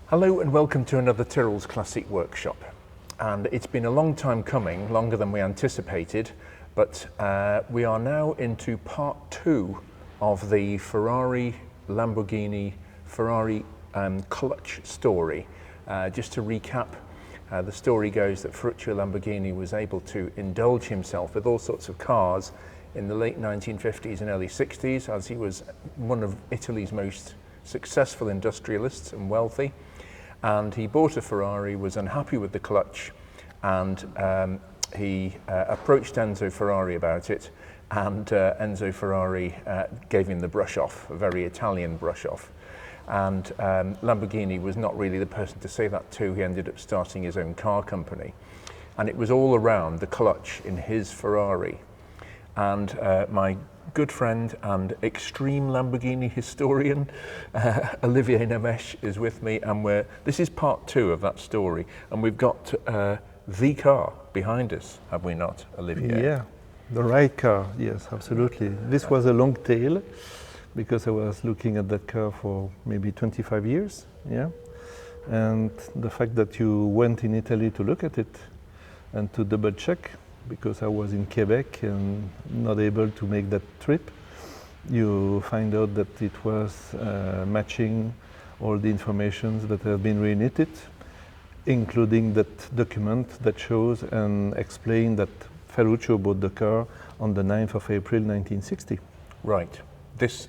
Hello and welcome to another Tyrrell's Classic Workshop. And it's been a long time coming, longer than we anticipated, but we are now into part 2 of the Lamborghini Ferrari clutch story. Just to recap, the story goes that Ferruccio Lamborghini was able to indulge himself with all sorts of cars in the late 1950s and early 60s, as he was one of Italy's most successful industrialists and wealthy. And he bought a Ferrari, was unhappy with the clutch, and he approached Enzo Ferrari about it, and Enzo Ferrari gave him the brush off, a very Italian brush off. And Lamborghini was not really the person to say that to. He ended up starting his own car company. And it was all around the clutch in his Ferrari. And my good friend and extreme Lamborghini historian, Olivier Nameche, is with me, and this is part 2 of that story, and we've got the car behind us, have we not, Olivier? Yeah, the right car, yes, absolutely. This was a long tail, because I was looking at that car for maybe 25 years, yeah? And the fact that you went in Italy to look at it and to double check, because I was in Quebec and not able to make that trip, you find out that it was matching all the information that have been reknitted, including that document that shows and explains that Ferruccio bought the car on the 9th of April 1960. Right. This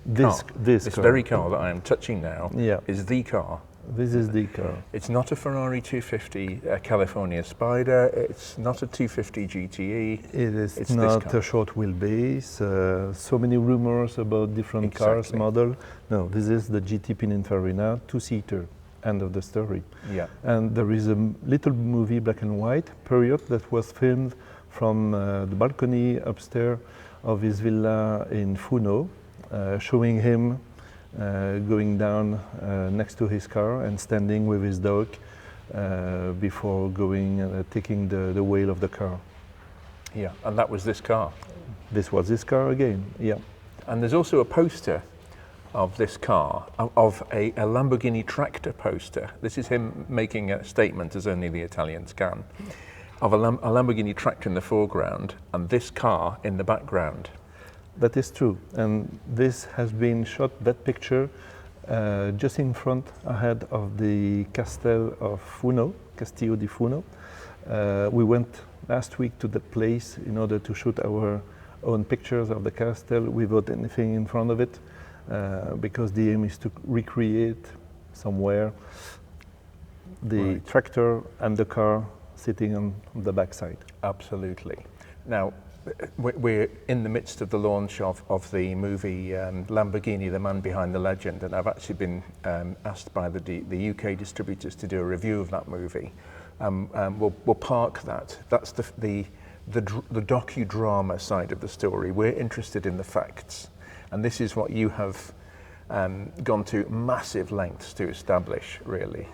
very car that I am touching now is the car. This is the car. It's not a Ferrari 250 California Spider, it's not a 250 GTE. It's not a short wheelbase, so many rumors about different cars, model. No, this is the GT Pininfarina, 2-seater, end of the story. Yeah. And there is a little movie, black and white, period, that was filmed from the balcony upstairs of his villa in Funo, showing him going down next to his car and standing with his dog before going taking the wheel of the car. Yeah, and that was this car. This was this car again, yeah. And there's also a poster of this car, of a Lamborghini tractor poster. This is him making a statement, as only the Italians can, of a Lamborghini tractor in the foreground and this car in the background. That is true, and this has been shot, that picture, just in front, ahead of the Castel of Funo, Castillo di Funo. We went last week to that place in order to shoot our own pictures of the castle without anything in front of it, because the aim is to recreate somewhere the tractor and the car sitting on the backside. Absolutely. Now, we're in the midst of the launch of the movie Lamborghini, the man behind the legend, and I've actually been asked by the UK distributors to do a review of that movie. We'll park that. That's the docudrama side of the story. We're interested in the facts, and this is what you have gone to massive lengths to establish, really.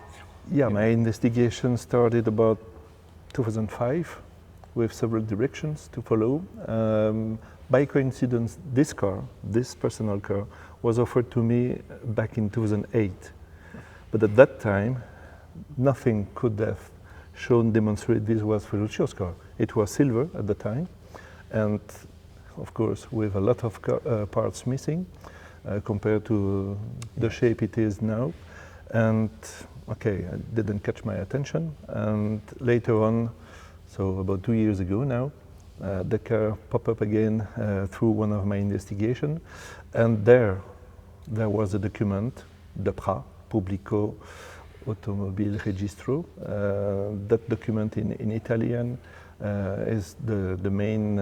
Yeah, my investigation started about 2005. With several directions to follow. By coincidence, this car, this personal car, was offered to me back in 2008. But at that time, nothing could have demonstrated this was Ferruccio's car. It was silver at the time, and of course, with a lot of parts missing compared to the shape it is now. And okay, it didn't catch my attention. And later on, so about 2 years ago now, the car popped up again through one of my investigations, and there was a document, DEPRA, Pubblico Automobile Registro. That document in Italian is the main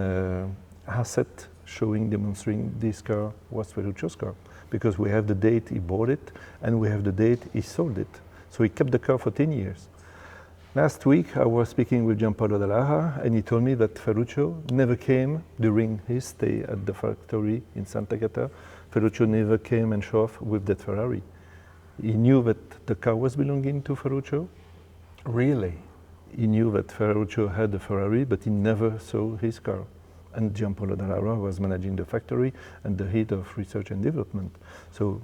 asset demonstrating this car was Ferruccio's car, because we have the date he bought it and we have the date he sold it. So he kept the car for 10 years. Last week, I was speaking with Gianpaolo Dall'Ara, and he told me that Ferruccio never came during his stay at the factory in Santa Cata. Ferruccio never came and showed off with that Ferrari. He knew that the car was belonging to Ferruccio. Really? He knew that Ferruccio had a Ferrari, but he never saw his car. And Gianpaolo Dall'Ara was managing the factory and the head of research and development. So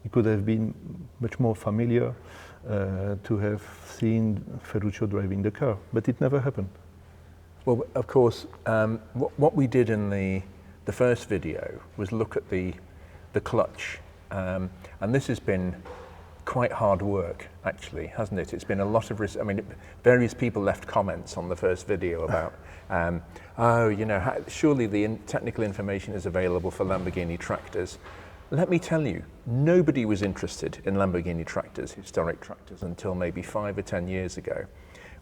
It could have been much more familiar to have seen Ferruccio driving the car, but it never happened. Well, of course, what we did in the first video was look at the clutch, and this has been quite hard work, actually, hasn't it? It's been a lot of various people left comments on the first video about, oh, you know, surely the technical information is available for Lamborghini tractors. Let me tell you, nobody was interested in Lamborghini tractors, historic tractors, until maybe 5 or 10 years ago.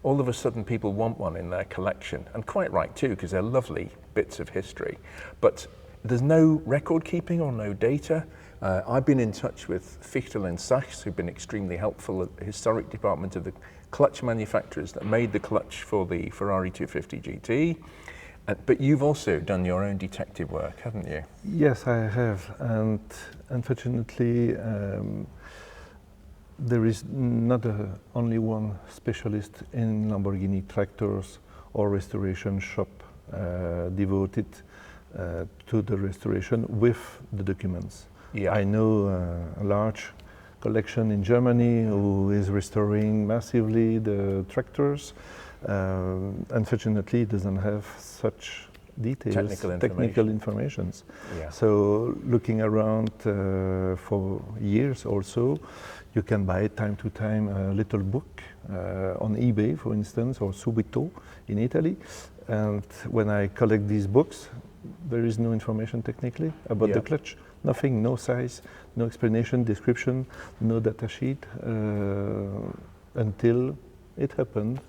All of a sudden people want one in their collection, and quite right too, because they're lovely bits of history. But there's no record keeping or no data. I've been in touch with Fichtel and Sachs, who've been extremely helpful at the historic department of the clutch manufacturers that made the clutch for the Ferrari 250 GT. But you've also done your own detective work, haven't you? Yes, I have, and unfortunately there is not only one specialist in Lamborghini tractors or restoration shop devoted to the restoration with the documents. Yeah. I know a large collection in Germany who is restoring massively the tractors. Unfortunately, it doesn't have such details, technical information. Yeah. So looking around for years or so, you can buy time to time a little book on eBay, for instance, or Subito in Italy. And when I collect these books, there is no information technically about the clutch. Nothing, no size, no explanation, description, no data sheet, until it happened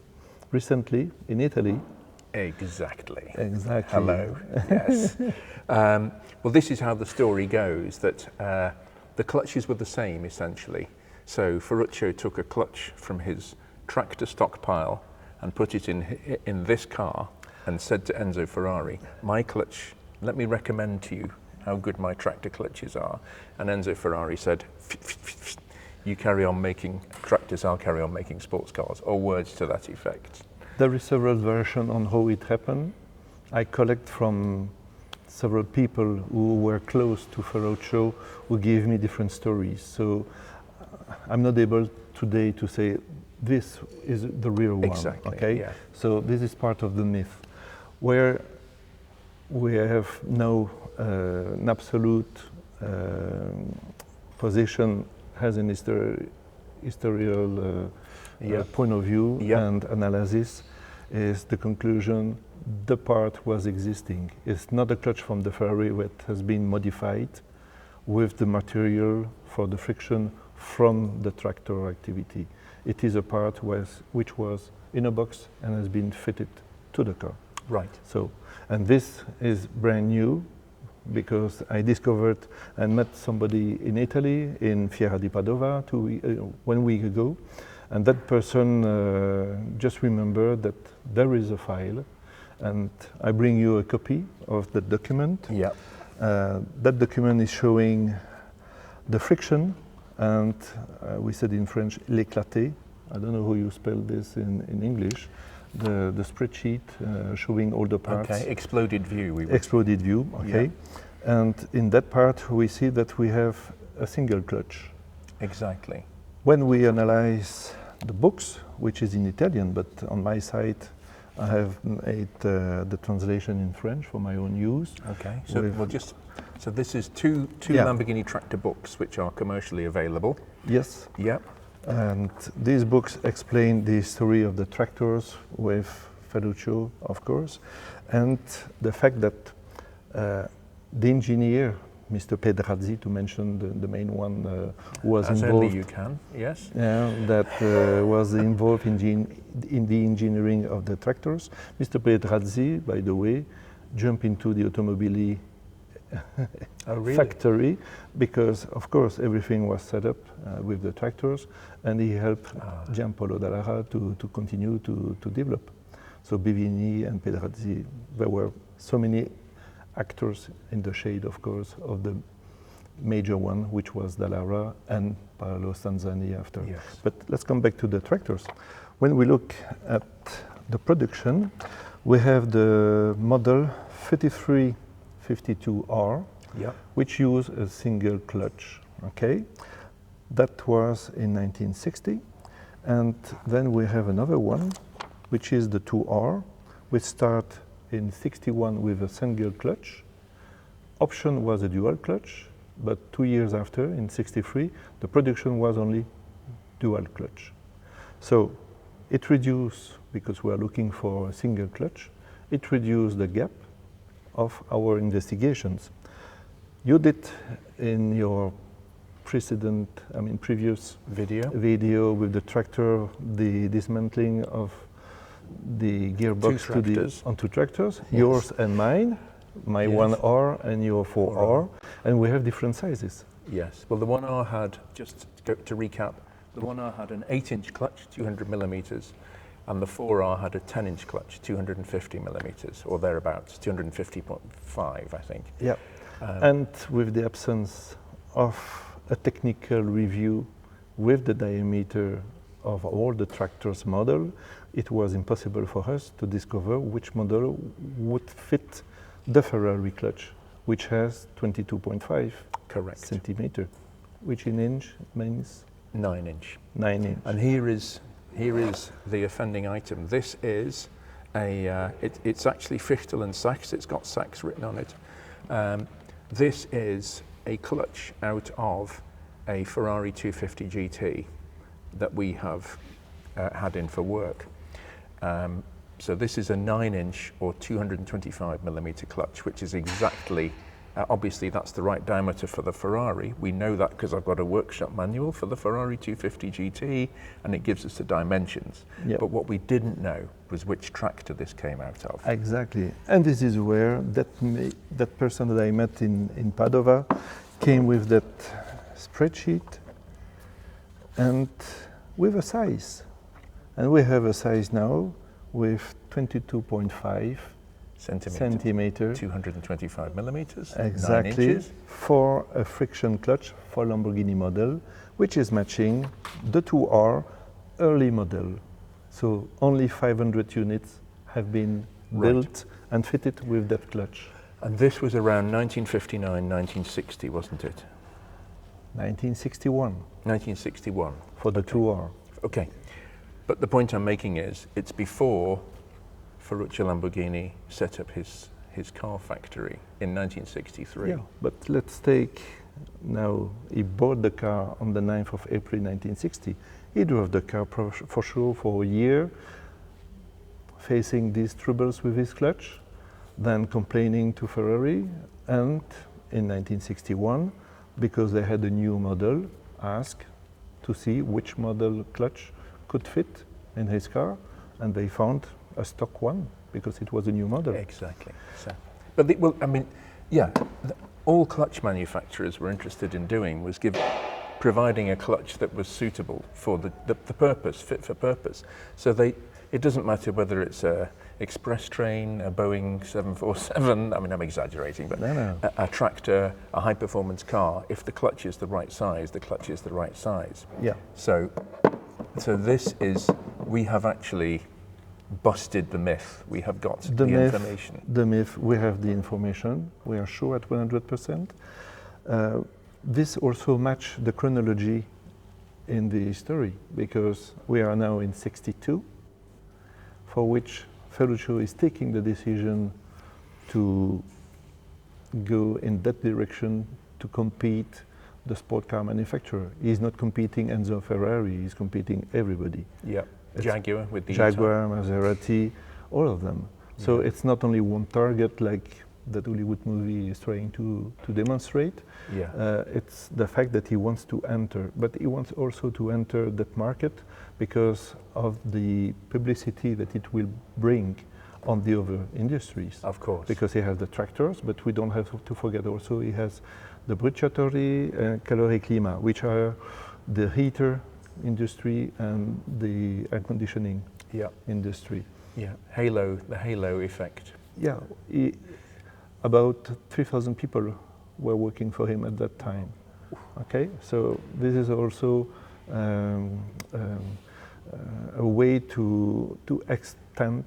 recently in Italy. Exactly. Exactly. Hello. Yes. Well, this is how the story goes, that the clutches were the same, essentially. So Ferruccio took a clutch from his tractor stockpile and put it in this car and said to Enzo Ferrari, my clutch, let me recommend to you how good my tractor clutches are. And Enzo Ferrari said, you carry on making tractors, I'll carry on making sports cars, or words to that effect. There is several versions on how it happened. I collect from several people who were close to Ferruccio who gave me different stories. So I'm not able today to say this is the real one. Exactly, okay? yeah. So this is part of the myth. Where we have now an absolute position has an historical point of view and analysis is the conclusion the part was existing. It's not a clutch from the Ferrari that has been modified with the material for the friction from the tractor activity. It is a part which was in a box and has been fitted to the car. Right. So, and this is brand new because I discovered and met somebody in Italy, in Fiera di Padova, 1 week ago, and that person just remembered that there is a file, and I bring you a copy of the document. Yeah. That document is showing the friction, and we said in French, l'éclaté. I don't know how you spell this in English. The spreadsheet showing all the parts. Okay, exploded view. Exploded view, okay. Yeah. And in that part, we see that we have a single clutch. Exactly. When we analyze the books, which is in Italian, but on my site, I have made the translation in French for my own use. Okay, so this is two Lamborghini tractor books which are commercially available. Yes. Yep. And these books explain the history of the tractors with Ferruccio, of course, and the fact that the engineer, Mr. Pedrazzi, to mention the main one, was As involved. only you can, yes. Yeah, that was involved in the engineering of the tractors. Mr. Pedrazzi, by the way, jumped into the automobile factory because, of course, everything was set up with the tractors, and he helped Giampaolo Dallara to continue to develop. So Bivini and Pedrazzi, there were so many actors in the shade, of course, of the major one, which was Dallara and Paolo Stanzani after. Yes. But let's come back to the tractors. When we look at the production, we have the model 3352R, which use a single clutch. Okay, That was in 1960. And then we have another one, which is the 2R. We start in 61 with a single clutch. Option was a dual clutch, but 2 years after, in 63, the production was only dual clutch. So it reduced, because we are looking for a single clutch, it reduced the gap of our investigations. You did in your previous video with the tractor, the dismantling of the gearbox onto tractors, yes. Yours and mine, my yes. 1R and your 4R, and we have different sizes. Yes, well the 1R had, just to recap, the 1R had an 8-inch clutch, 200 millimeters, and the 4R had a 10-inch clutch, 250 millimeters, or thereabouts, 250.5, I think. Yeah, and with the absence of a technical review with the diameter of all the tractors model, it was impossible for us to discover which model would fit the Ferrari clutch, which has 22.5 centimeter, which in inch means 9 inch. 9 inch. And here is the offending item. This is it's actually Fichtel and Sachs. It's got Sachs written on it. This is a clutch out of a Ferrari 250 GT that we have had in for work. So this is a 9-inch or 225 millimeter clutch, which is exactly, obviously that's the right diameter for the Ferrari. We know that because I've got a workshop manual for the Ferrari 250 GT, and it gives us the dimensions. Yep. But what we didn't know was which tractor this came out of. Exactly, and this is where that person that I met in Padova came with that spreadsheet and with a size. And we have a size now with 22.5 centimeter. 225 millimeters. Exactly. 9 inches. For a friction clutch for Lamborghini model, which is matching the 2R early model. So only 500 units have been built and fitted with that clutch. And this was around 1959, 1960, wasn't it? 1961. 1961. For the 2R. Okay. But the point I'm making is, it's before Ferruccio Lamborghini set up his car factory in 1963. Yeah, but let's take now, he bought the car on the 9th of April 1960. He drove the car for sure for a year, facing these troubles with his clutch, then complaining to Ferrari, and in 1961, because they had a new model, asked to see which model clutch could fit in his car, and they found a stock one because it was a new model. Exactly. So, but all clutch manufacturers were interested in doing was providing a clutch that was suitable for the purpose, fit for purpose. So it doesn't matter whether it's a express train, a Boeing 747, I mean I'm exaggerating, but a tractor, a high performance car, if the clutch is the right size, the clutch is the right size. Yeah. So this is, we have actually busted the myth. We have got the information. The myth, we have the information. We are sure at 100%. This also matches the chronology in the history, because we are now in 62, for which Ferruccio is taking the decision to go in that direction to compete the sport car manufacturer. He's not competing Enzo Ferrari, he's competing everybody. Yeah, Jaguar with the Jaguar, Maserati, all of them. So it's not only one target like that Hollywood movie is trying to demonstrate. Yeah. It's the fact that he wants to enter, but he wants also to enter that market because of the publicity that it will bring on the other industries. Of course. Because he has the tractors, but we don't have to forget also he has the bruciatori and calore clima, which are the heater industry and the air conditioning industry. Yeah, the halo effect. Yeah, about 3,000 people were working for him at that time. Okay, so this is also a way to extend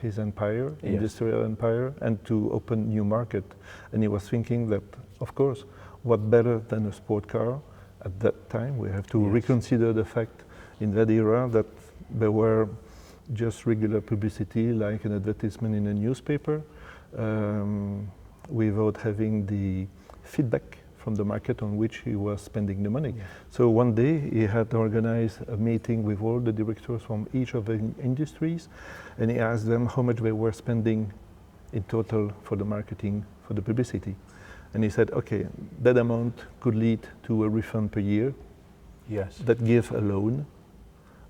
his empire, industrial empire, and to open new market. And he was thinking that, of course, what better than a sport car at that time. We have to Yes. reconsider the fact in that era that there were just regular publicity, like an advertisement in a newspaper, without having the feedback from the market on which he was spending the money. Yeah. So one day he had organized a meeting with all the directors from each of the industries, and he asked them how much they were spending in total for the marketing, for the publicity. And he said, okay, that amount could lead to a refund per year. Yes. That gives a loan.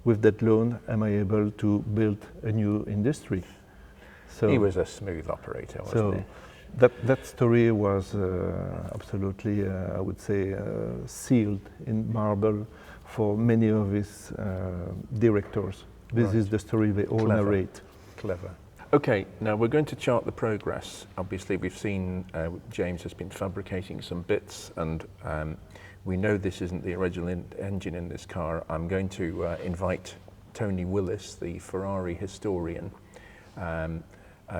With that loan, am I able to build a new industry? So He was a smooth operator, wasn't he? that story was absolutely, I would say, sealed in marble for many of his directors. This Right. is the story they all Clever. narrate. Clever. Okay, now we're going to chart the progress. Obviously, we've seen James has been fabricating some bits, and we know this isn't the original engine in this car. I'm going to invite Tony Willis, the Ferrari historian,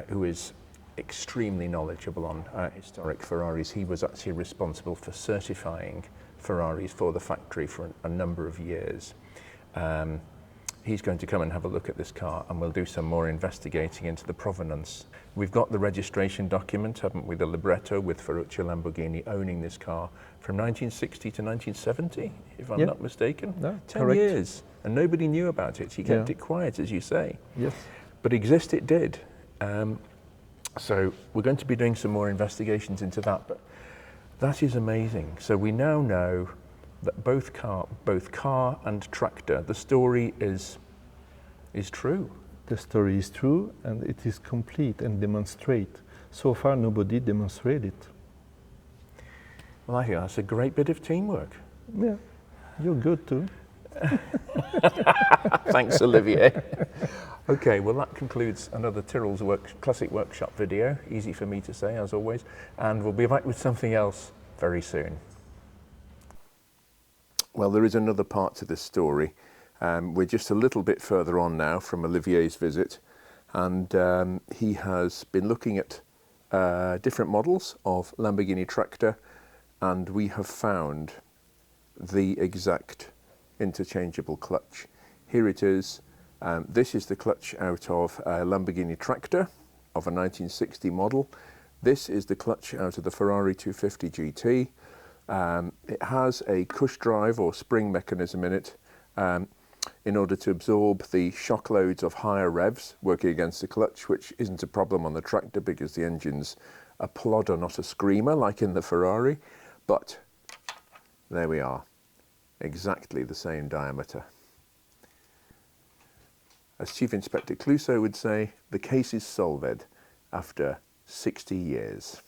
who is extremely knowledgeable on historic Ferraris. He was actually responsible for certifying Ferraris for the factory for a number of years. He's going to come and have a look at this car, and we'll do some more investigating into the provenance. We've got the registration document, haven't we? The libretto with Ferruccio Lamborghini owning this car from 1960 to 1970, if I'm Yeah. not mistaken. No, 10 correct. years, and nobody knew about it. He kept Yeah. it quiet, as you say. Yes. But exist it did. So we're going to be doing some more investigations into that, but that is amazing. So we now know that both car and tractor, the story is true. The story is true, and it is complete and demonstrate. So far, nobody demonstrated it. Well, I think that's a great bit of teamwork. Yeah, you're good too. Thanks, Olivier. Okay, well that concludes another Tyrrell's Classic Workshop video. Easy for me to say, as always. And we'll be back with something else very soon. Well, there is another part to this story. We're just a little bit further on now from Olivier's visit, and he has been looking at different models of Lamborghini tractor, and we have found the exact interchangeable clutch. Here it is. This is the clutch out of a Lamborghini tractor of a 1960 model. This is the clutch out of the Ferrari 250 GT. It has a cush drive or spring mechanism in it in order to absorb the shock loads of higher revs working against the clutch, which isn't a problem on the tractor because the engine's a plodder, not a screamer like in the Ferrari. But there we are, exactly the same diameter. As Chief Inspector Clouseau would say, the case is solved after 60 years.